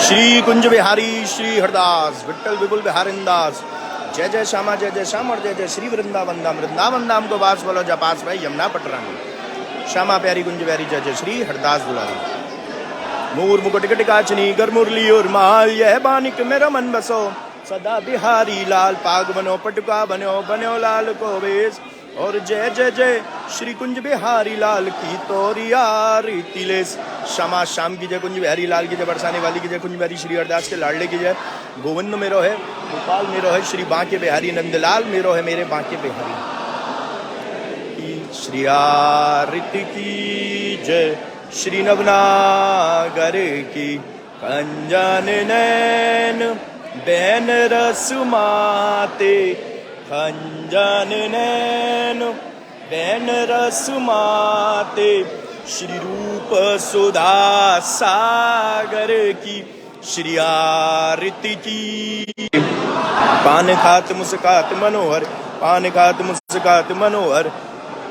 श्री कुंज बिहारी श्री हरदास विठ्ठल विपुल बिहारिंदास। जय जय श्यामा जय जय श्याम और जय जय श्री वृंदावन धाम। वृंदावन धाम को बास बोलो जपास भाई यमुना पटरानी। श्यामा प्यारी कुंज बिहारी जय जय श्री हरदास दुलारी। मूर मुकुट काचनी गर मुरली और माल यह बानिक मेरा मन बसो सदा बिहारी लाल। पाग बनो पटुका बनो बनो लाल को बेस और जय जय जय श्री कुंज बिहारी लाल की तोरिया रीतिलेस। श्यामा श्याम की जय कुंज बिहारी लाल की जय। बरसाने वाली की जय कुंज बिहारी श्री हरदास के लाडले की जय। गोविंद मेरो है गोपाल मेरो है श्री बांके बिहारी नंदलाल मेरो है मेरे बांके बिहारी श्री आरती की जय। श्री नवनागर की कंजन नैन बैन रसुमाते खंजन नैन बैन रसुमाते श्री रूप सुधा सागर की श्री आरती की। पान खात मुस्कात मनोहर पान खात मुस्कात मनोहर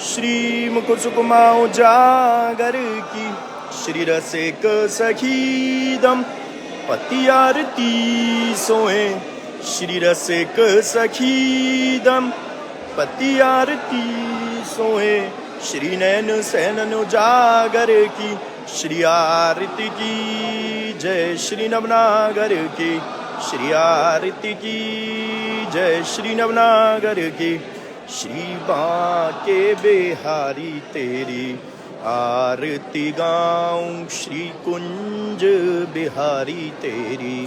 श्री मुकुट सुकुमाओ जागर की श्री रसिक सखीदम पति आरती सोए श्री रसिक सखीदम पति आरती सोए श्री नैन सैनन जागर की श्री आरती की जय। श्री नवनागर की श्री आरती की जय। श्री नवनागर की श्री बांके बिहारी तेरी आरती गाऊं श्री कुंज बिहारी तेरी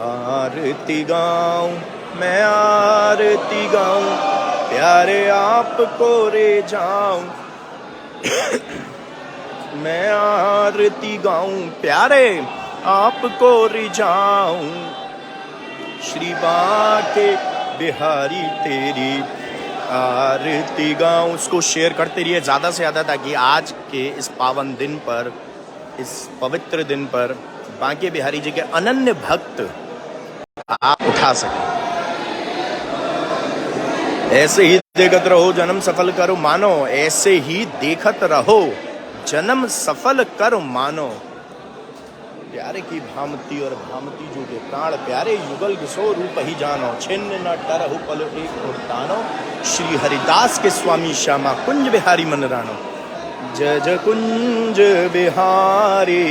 आरती गाऊं मैं आरती गाऊं प्यारे आपको रे जाऊं मैं आरती गाऊं प्यारे आपको रे जाऊं श्री बांके बिहारी तेरी आरती गाऊं। उसको शेयर करते रहिए ज़्यादा से ज़्यादा ताकि आज के इस पावन दिन पर इस पवित्र दिन पर बांके बिहारी जी के अनन्य भक्त आप उठा सकें। ऐसे ही देखत रहो जन्म सफल करो मानो ऐसे ही देखत रहो जन्म सफल कर मानो। प्यारे की भामती और भामती जो के प्राण प्यारे युगल सो रूप ही जानो छिन्न न टरहु पल एक और तानो श्री हरिदास के स्वामी श्यामा कुंज बिहारी मन रानो। जय जय कुंज बिहारी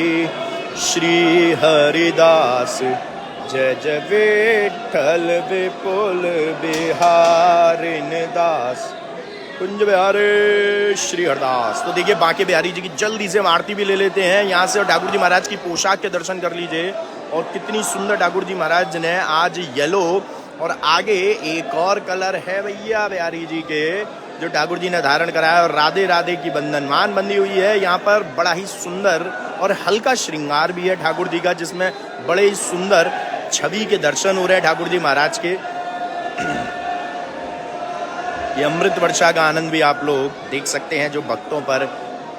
श्री हरिदास जय जय विठ्ठल विपुल बिहारिन दास कुंज बिहारी श्री हरदास। तो देखिए बांके बिहारी जी की जल्दी से हम आरती भी ले लेते हैं यहाँ से और ठाकुर जी महाराज की पोशाक के दर्शन कर लीजिए। और कितनी सुंदर ठाकुर जी महाराज ने आज येलो और आगे एक और कलर है भैया बिहारी जी के जो ठाकुर जी ने धारण कराया और राधे राधे की बंधनमान बंधी हुई है। यहाँ पर बड़ा ही सुंदर और हल्का श्रृंगार भी है ठाकुर जी का जिसमें बड़े ही सुंदर छवि के दर्शन हो रहे हैं ठाकुर जी महाराज के। ये अमृत वर्षा का आनंद भी आप लोग देख सकते हैं जो भक्तों पर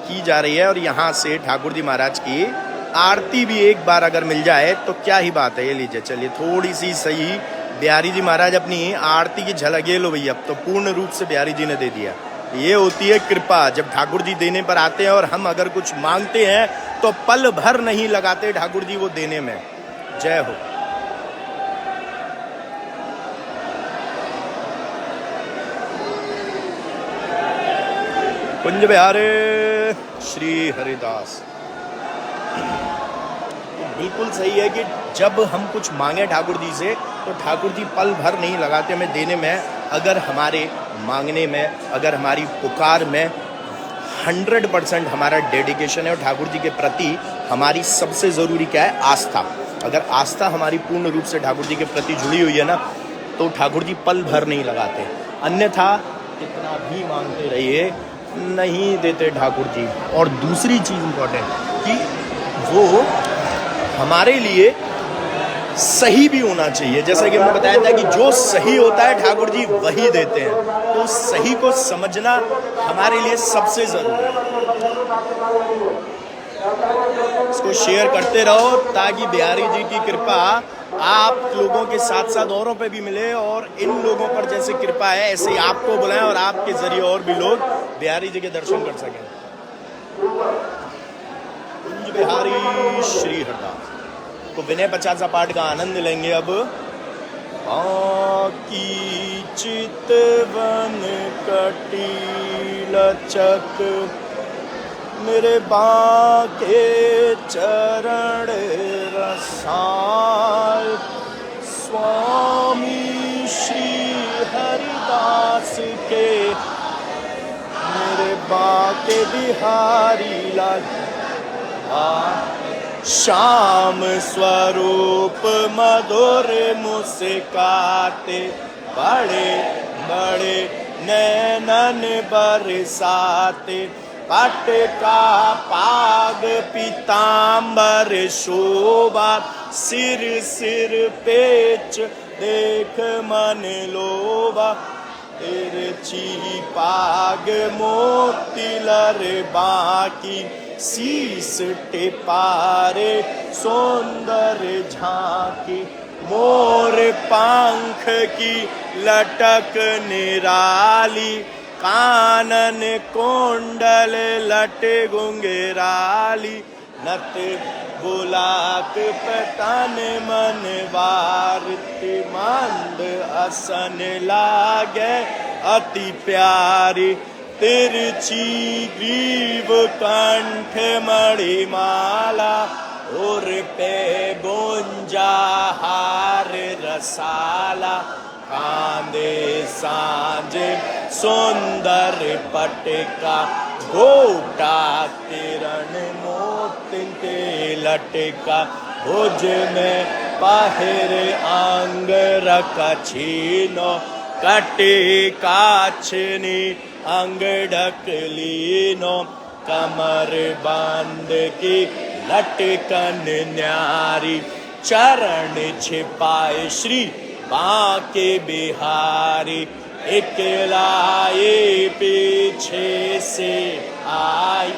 की जा रही है। और यहाँ से ठाकुर जी महाराज की आरती भी एक बार अगर मिल जाए तो क्या ही बात है। ये लीजिए चलिए थोड़ी सी सही बिहारी जी महाराज अपनी आरती की झलक ये लो भैया। अब तो पूर्ण रूप से बिहारी जी ने दे दिया। ये होती है कृपा जब ठाकुर जी देने पर आते हैं और हम अगर कुछ मांगते हैं तो पल भर नहीं लगाते ठाकुर जी वो देने में। जय हो। कुंज बिहारी श्री हरिदास। बिल्कुल सही है कि जब हम कुछ मांगे ठाकुर जी से तो ठाकुर जी पल भर नहीं लगाते हमें देने में। अगर हमारे मांगने में अगर हमारी पुकार में 100% हमारा डेडिकेशन है और ठाकुर जी के प्रति हमारी सबसे ज़रूरी क्या है आस्था। अगर आस्था हमारी पूर्ण रूप से ठाकुर जी के प्रति जुड़ी हुई है ना तो ठाकुर जी पल भर नहीं लगाते। अन्यथा कितना भी मांगते रहिए नहीं देते ठाकुर जी। और दूसरी चीज़ इम्पोर्टेंट कि वो हमारे लिए सही भी होना चाहिए। जैसा कि हमने बताया था कि जो सही होता है ठाकुर जी वही देते हैं। तो सही को समझना हमारे लिए सबसे ज़रूरी है। इसको शेयर करते रहो ताकि बिहारी जी की कृपा आप लोगों के साथ साथ औरों पे भी मिले और इन लोगों पर जैसे कृपा है ऐसे ही आपको बुलाएं और आपके जरिए और भी लोग बिहारी जी के दर्शन कर सकें। कुंज बिहारी श्री हरदास। तो विनय 50 पाठ का आनंद लेंगे अब। की चितवन कटी लचक मेरे बाके चरण रसाल स्वामी श्री हरिदास के मेरे बाके बिहारी लाल श्याम स्वरूप मधुर मुस्काते बड़े बड़े नैनन बरसाते पट का पाग पीतांबर शोभा सिर सिर पेच देख मन लोभा तिरछी पाग मोती लर बाकी शीस टिपारे सौंदर झांकी मोर पंख की लटक निराली कानन कोंडल लट गुंगराली नत बुलाक पतन मन वारती मंद असन लागे अति प्यारी तिरछी ग्रीव कंठ मणिमाला और पे गुंजा हार रसाला कांदे सांझे सुंदर पटका गोटा किरण मोती के लटका भुज में पहिर अंग रख छीनो कटे काछनी अंग ढकलीनो कमर बांध की लटकन न्यारी चरण छिपाए श्री बाके बिहारी इकलाए पीछे से आई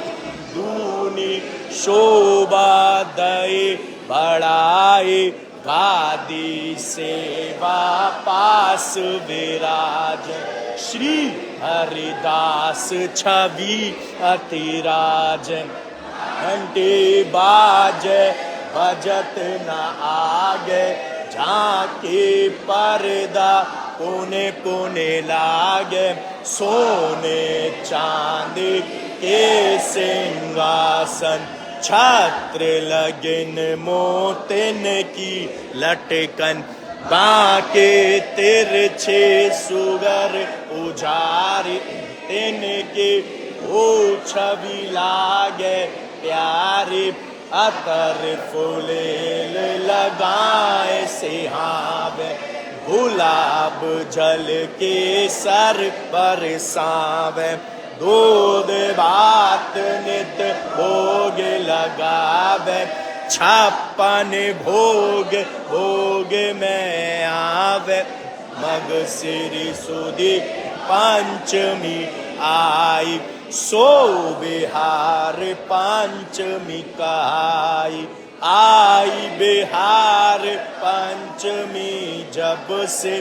दूनी शोभा दए बढ़ाए गादी सेवा पास विराज श्री हरिदास छवि अतिराज घंटे बाज बजत न आगे झांके पर्दा पुने पुने लागे सोने चांदी के सिंहासन छत्र लगिन मोतिन की लटकन बाके तिरछे सुगर उजारी तिनके ओ छवि लागे प्यारी अतर फुलेल लगाए सिहावे गुलाब जल के सर पर सावे दूध भात नित भोग लगावे छप्पन भोग भोग में आवे मग सिरी सुदी पंचमी आई सो बिहार पंचमी काई आई बिहार पंचमी जब से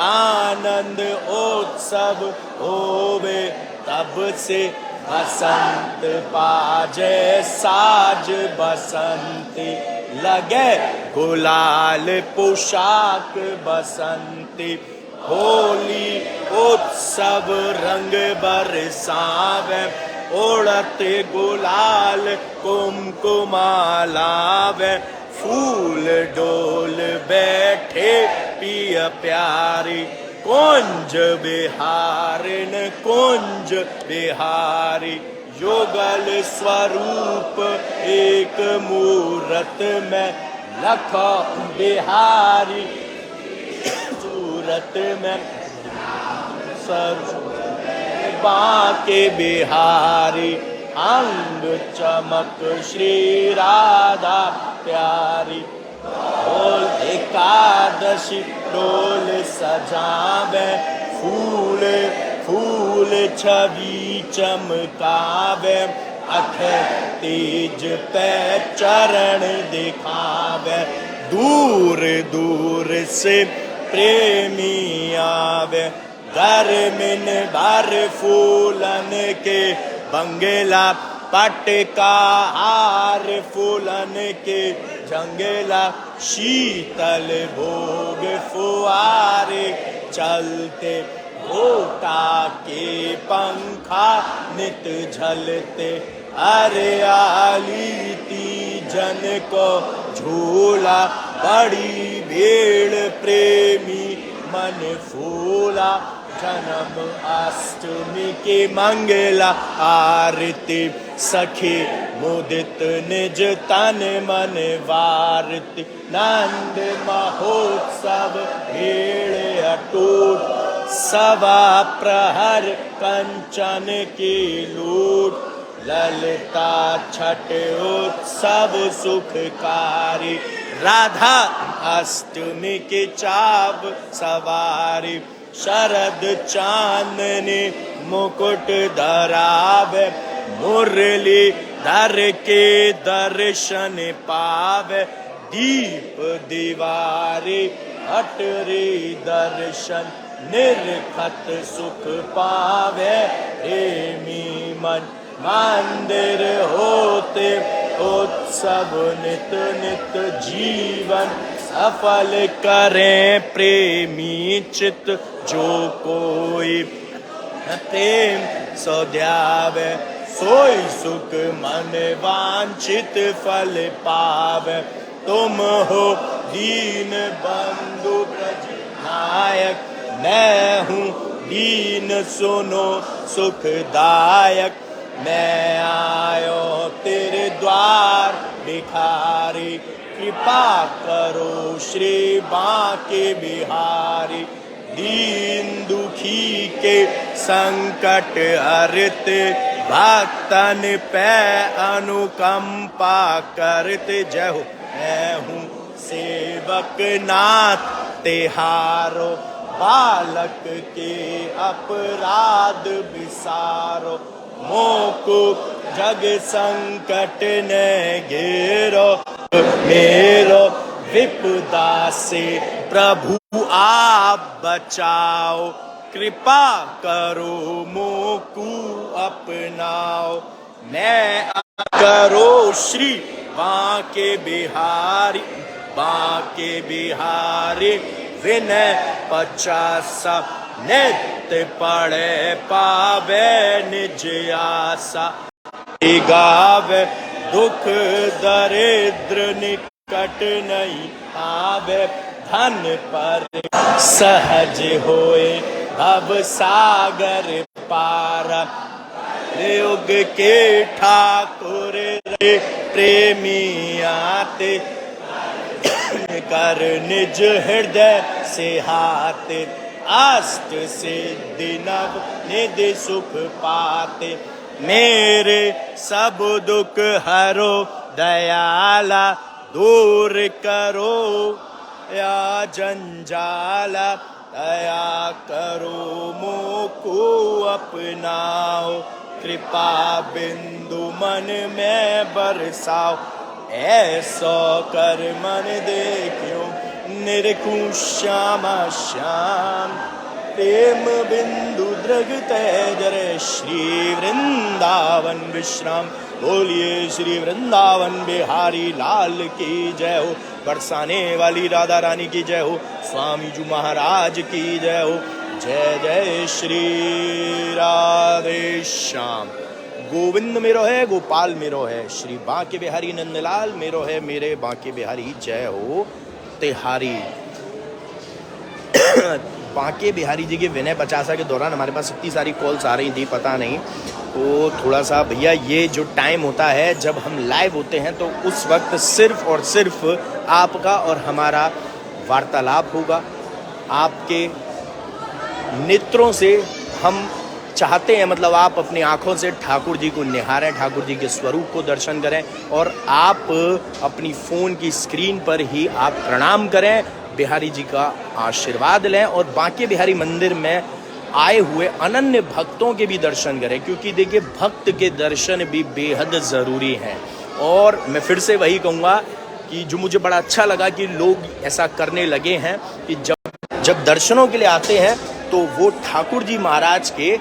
आनंद उत्सव होवे तब से बसंत पाजे साज बसंती लगे गुलाल पोशाक बसंती होली उत्सव रंग बरसावे ओढ़त गुलाल कुमकुमालावे फूल डोल बैठे पिय प्यारी कुंज बिहारिन कुंज बिहारी योगल स्वरूप एक मूरत में लख बिहारी सूरत में सर बाके बिहारी अंग चमक श्री राधा प्यारी बोल एकादशी डोल सजावे फूल फूल छवि चमकावे अख तेज पे चरण दिखावे दूर दूर से प्रेमी आवे घर में भर फूलन के बंगला पटका हार फूलन के जंगला शीतल भोग फुआरे चलते घोटा के पंखा नित झलते हरियाली तीजन को झूला बड़ी भीड़ प्रेमी मन फूला जन्म अष्टमी के मंगला आरती सखी मुदित निज तन मन वारती नंद महोत्सव भीड़ अटूट सवा प्रहर कंचन की लूट ललिता छठ उत्सव सुखकारी राधा अष्टमी की चाव सवारी शरद चांदनी मुकुट धरावे मुरली धर के दर्शन पावे दीप दीवारी अटरी दर्शन निर्खत सुख पावे प्रेमी मन मंदिर होते उत्सव नित नित जीवन सफल करें प्रेमी चित जो कोई प्रेम सौद्यावे सोई सुख मन वांछित फल पावे तुम हो दीन बंधु ब्रज नायक मैं हूँ दीन सुनो सुखदायक मैं आयो तेरे द्वार भिखारी कृपा करो श्री बांके बिहारी दीन दुखी के संकट हरित भक्तन पे अनुकंपा करते जय हो मैं हूँ सेवक नाथ तिहारो बालक के अपराध विसारो मोको जग संकट ने घेरो मेरो विपदा से प्रभु आप बचाओ कृपा करो मोकू अपनाओ मैं करो श्री बांके बिहारी विनय 50 नित्य पढ़े पावे निज आशा गावे दुख दरिद्र निकट नहीं आवे धन पर सहज होए भव सागर पारा युग के ठाकुर रे प्रेमी आते कर निज हृदय से हाथे अष्ट सिद्धि नव निधि सुख पाते मेरे सब दुख हरो दयाला दूर करो या जंजाला दया करो मोको अपनाओ कृपा बिंदु मन में बरसाओ ऐसो कर मन देखियो निरखूं श्यामा श्याम प्रेम बिंदु दृग तेजरे श्री वृंदावन विश्राम बोलिए श्री वृंदावन बिहारी लाल की जय हो बरसाने वाली राधा रानी की जय हो स्वामी जी महाराज की जय हो जय जय श्री राधे श्याम गोविंद मेरो है गोपाल मेरो है श्री बांके बिहारी नंदलाल मेरो है मेरे बांके बिहारी जय हो तिहारी। बांके बिहारी जी के विनय 50 के दौरान हमारे पास इतनी सारी कॉल्स आ रही थी पता नहीं तो थोड़ा सा भैया ये जो टाइम होता है जब हम लाइव होते हैं तो उस वक्त सिर्फ और सिर्फ आपका और हमारा वार्तालाप होगा। आपके नेत्रों से हम चाहते हैं मतलब आप अपनी आंखों से ठाकुर जी को निहारें ठाकुर जी के स्वरूप को दर्शन करें और आप अपनी फ़ोन की स्क्रीन पर ही आप प्रणाम करें बिहारी जी का आशीर्वाद लें और बांके बिहारी मंदिर में आए हुए अनन्य भक्तों के भी दर्शन करें क्योंकि देखिए भक्त के दर्शन भी बेहद ज़रूरी हैं। और मैं फिर से वही कहूँगा कि जो मुझे बड़ा अच्छा लगा कि लोग ऐसा करने लगे हैं कि जब दर्शनों के लिए आते हैं तो वो ठाकुर जी महाराज के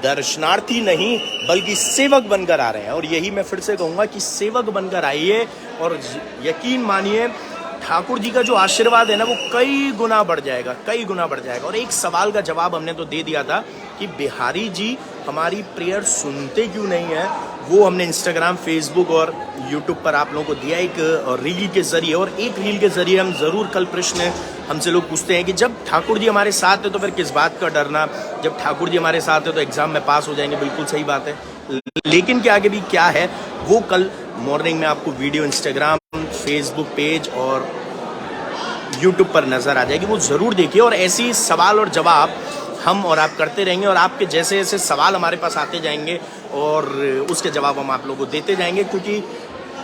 दर्शनार्थी नहीं बल्कि सेवक बनकर आ रहे हैं। और यही मैं फिर से कहूँगा कि सेवक बनकर आइए और यकीन मानिए ठाकुर जी का जो आशीर्वाद है ना वो कई गुना बढ़ जाएगा, कई गुना बढ़ जाएगा। और एक सवाल का जवाब हमने तो दे दिया था कि बिहारी जी हमारी प्रेयर सुनते क्यों नहीं है, वो हमने इंस्टाग्राम, फेसबुक और यूट्यूब पर आप लोगों को दिया एक रील के जरिए। और एक रील के जरिए हम ज़रूर कल प्रश्न हमसे लोग पूछते हैं कि जब ठाकुर जी हमारे साथ है तो फिर किस बात का डरना, जब ठाकुर जी हमारे साथ है तो एग्ज़ाम में पास हो जाएंगे। बिल्कुल सही बात है, लेकिन के आगे भी क्या है वो कल मॉर्निंग में आपको वीडियो इंस्टाग्राम, फेसबुक पेज और यूट्यूब पर नज़र आ जाएगी, वो ज़रूर देखिए। और ऐसी सवाल और जवाब हम और आप करते रहेंगे और आपके जैसे जैसे सवाल हमारे पास आते जाएंगे और उसके जवाब हम आप लोगों को देते जाएंगे। क्योंकि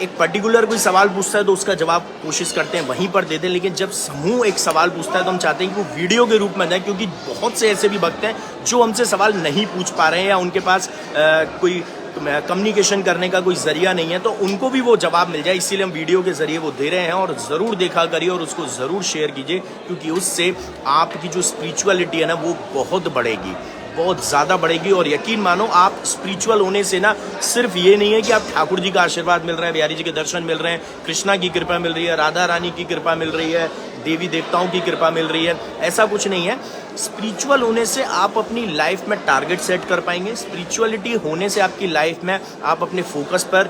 एक पर्टिकुलर कोई सवाल पूछता है तो उसका जवाब कोशिश करते हैं वहीं पर दे दें, लेकिन जब समूह एक सवाल पूछता है तो हम चाहते हैं कि वो वीडियो के रूप में जाए। क्योंकि बहुत से ऐसे भी भक्त हैं जो हमसे सवाल नहीं पूछ पा रहे हैं या उनके पास कोई कम्युनिकेशन करने का कोई जरिया नहीं है, तो उनको भी वो जवाब मिल जाए, इसीलिए हम वीडियो के जरिए वो दे रहे हैं। और ज़रूर देखा करिए और उसको ज़रूर शेयर कीजिए, क्योंकि उससे आपकी जो स्पिरिचुअलिटी है ना वो बहुत बढ़ेगी, बहुत ज़्यादा बढ़ेगी। और यकीन मानो आप स्पिरिचुअल होने से ना सिर्फ ये नहीं है कि आप ठाकुर जी का आशीर्वाद मिल रहा है, बिहारी जी के दर्शन मिल रहे हैं, कृष्णा की कृपा मिल रही है, राधा रानी की कृपा मिल रही है, देवी देवताओं की कृपा मिल रही है, ऐसा कुछ नहीं है। स्पिरिचुअल होने से आप अपनी लाइफ में टारगेट सेट कर पाएंगे। स्पिरिचुअलिटी होने से आपकी लाइफ में आप अपने फोकस पर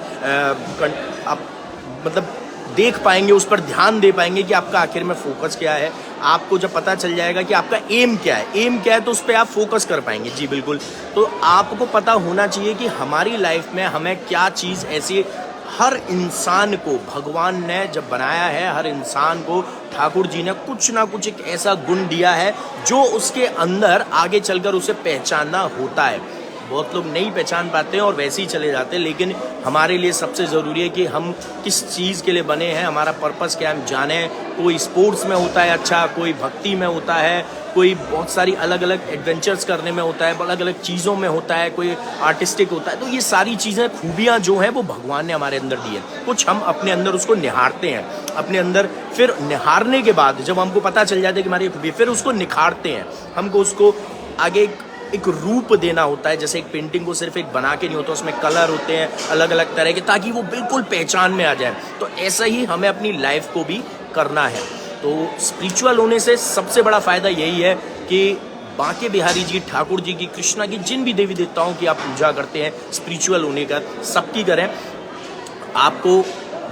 आप मतलब देख पाएंगे, उस पर ध्यान दे पाएंगे कि आपका आखिर में फोकस क्या है। आपको जब पता चल जाएगा कि आपका एम क्या है तो उस पर आप फोकस कर पाएंगे। जी बिल्कुल। तो आपको पता होना चाहिए कि हमारी लाइफ में हमें क्या चीज़ ऐसी, हर इंसान को भगवान ने जब बनाया है, हर इंसान को ठाकुर जी ने कुछ ना कुछ एक ऐसा गुण दिया है जो उसके अंदर आगे चलकर उसे पहचानना होता है। बहुत लोग नहीं पहचान पाते हैं और वैसे ही चले जाते हैं, लेकिन हमारे लिए सबसे ज़रूरी है कि हम किस चीज़ के लिए बने हैं, हमारा पर्पस क्या है, हम जाने। कोई स्पोर्ट्स में होता है अच्छा, कोई भक्ति में होता है, कोई बहुत सारी अलग अलग एडवेंचर्स करने में होता है, अलग अलग चीज़ों में होता है, कोई आर्टिस्टिक होता है। तो ये सारी चीज़ें, खूबियाँ जो हैं वो भगवान ने हमारे अंदर दी है। कुछ हम अपने अंदर उसको निहारते हैं अपने अंदर, फिर निहारने के बाद जब हमको पता चल जाता है कि हमारी खूबी, फिर उसको निखारते हैं। हमको उसको आगे एक रूप देना होता है। जैसे एक पेंटिंग को सिर्फ एक बना के नहीं होता, उसमें कलर होते हैं अलग अलग तरह के, ताकि वो बिल्कुल पहचान में आ जाए। तो ऐसा ही हमें अपनी लाइफ को भी करना है। तो स्पिरिचुअल होने से सबसे बड़ा फ़ायदा यही है कि बांके बिहारी जी, ठाकुर जी की, कृष्णा की, जिन भी देवी देवताओं की आप पूजा करते हैं, स्पिरिचुअल होने का सबकी करें। आपको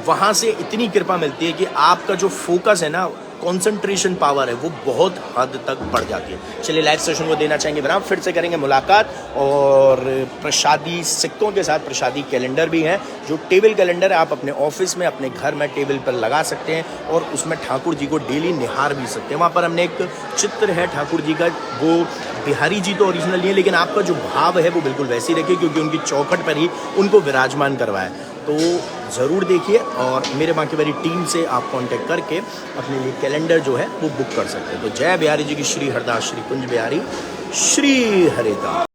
वहाँ से इतनी कृपा मिलती है कि आपका जो फोकस है ना, कंसंट्रेशन पावर है, वो बहुत हद तक बढ़ जाती है। चलिए लाइव सेशन को देना चाहेंगे विराम, फिर से करेंगे मुलाकात। और प्रसादी सिक्कों के साथ प्रसादी कैलेंडर भी हैं, जो टेबल कैलेंडर है आप अपने ऑफिस में, अपने घर में टेबल पर लगा सकते हैं और उसमें ठाकुर जी को डेली निहार भी सकते हैं। वहाँ पर हमने एक चित्र है ठाकुर जी का, वो बिहारी जी तो ओरिजिनल नहीं है, लेकिन आपका जो भाव है वो बिल्कुल वैसे ही रखिए, क्योंकि उनकी चौखट पर ही उनको विराजमान करवाया। तो ज़रूर देखिए और मेरे बांके बिहारी टीम से आप कांटेक्ट करके अपने लिए कैलेंडर जो है वो बुक कर सकते हैं। तो जय बिहारी जी की, श्री हरदास, श्री कुंज बिहारी, श्री हरिदास।